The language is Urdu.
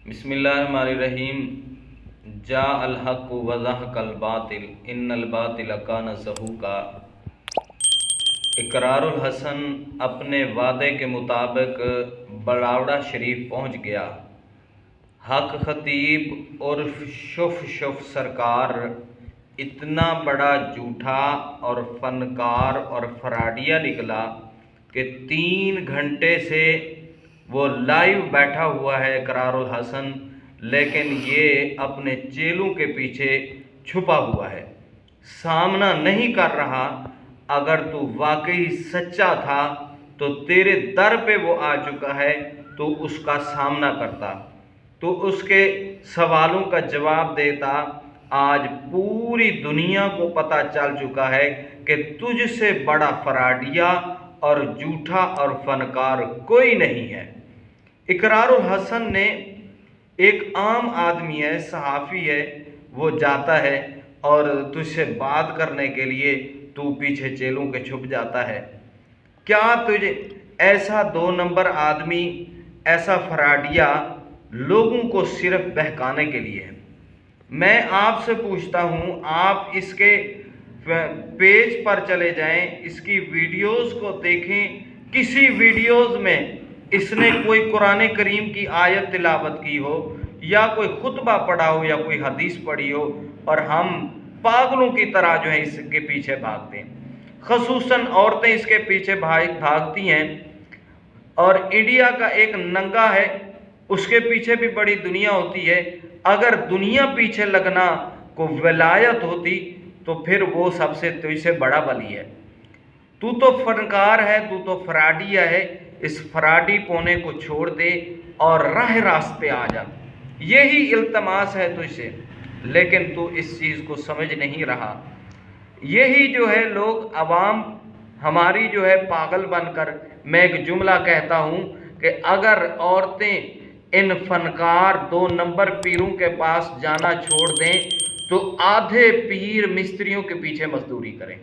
بسم اللہ الرحمن الرحیم۔ جاء الحق وزهق الباطل ان الباطل کان زہوقا۔ اقرار الحسن اپنے وعدے کے مطابق بڑاوڑا شریف پہنچ گیا۔ حق خطیب اور شف سرکار اتنا بڑا جھوٹا اور فنکار اور فراڈیا نکلا کہ 3 گھنٹے سے وہ لائیو بیٹھا ہوا ہے اقرار الحسن، لیکن یہ اپنے چیلوں کے پیچھے چھپا ہوا ہے، سامنا نہیں کر رہا۔ اگر تو واقعی سچا تھا تو تیرے در پہ وہ آ چکا ہے، تو اس کا سامنا کرتا، تو اس کے سوالوں کا جواب دیتا۔ آج پوری دنیا کو پتہ چل چکا ہے کہ تجھ سے بڑا فراڈیا اور جھوٹا اور فنکار کوئی نہیں ہے۔ اقرار الحسن نے ایک عام آدمی ہے، صحافی ہے، وہ جاتا ہے اور تجھ سے بات کرنے کے لیے تو پیچھے چیلوں کے چھپ جاتا ہے۔ کیا تجھے ایسا 2 نمبر آدمی، ایسا فراڈیا لوگوں کو صرف بہکانے کے لیے ہے؟ میں آپ سے پوچھتا ہوں، آپ اس کے پیج پر چلے جائیں، اس کی ویڈیوز کو دیکھیں، کسی ویڈیوز میں اس نے کوئی قرآن کریم کی آیت تلاوت کی ہو یا کوئی خطبہ پڑھا ہو یا کوئی حدیث پڑھی ہو، اور ہم پاگلوں کی طرح جو ہے اس کے پیچھے بھاگتے ہیں۔ خصوصاً عورتیں اس کے پیچھے بھاگتی ہیں، اور انڈیا کا ایک ننگا ہے، اس کے پیچھے بھی بڑی دنیا ہوتی ہے۔ اگر دنیا پیچھے لگنا کو ولایت ہوتی تو پھر وہ سب سے تجھ سے بڑا ولی ہے۔ تو تو فنکار ہے، تو تو فراڈیا ہے۔ اس فراڈی پونے کو چھوڑ دے اور راہ راست پہ آ جا، یہی التماس ہے تجھ سے، لیکن تو اس چیز کو سمجھ نہیں رہا۔ یہی جو ہے لوگ، عوام ہماری جو ہے پاگل بن کر، میں ایک جملہ کہتا ہوں کہ اگر عورتیں ان فنکار 2 نمبر پیروں کے پاس جانا چھوڑ دیں تو آدھے پیر مستریوں کے پیچھے مزدوری کریں۔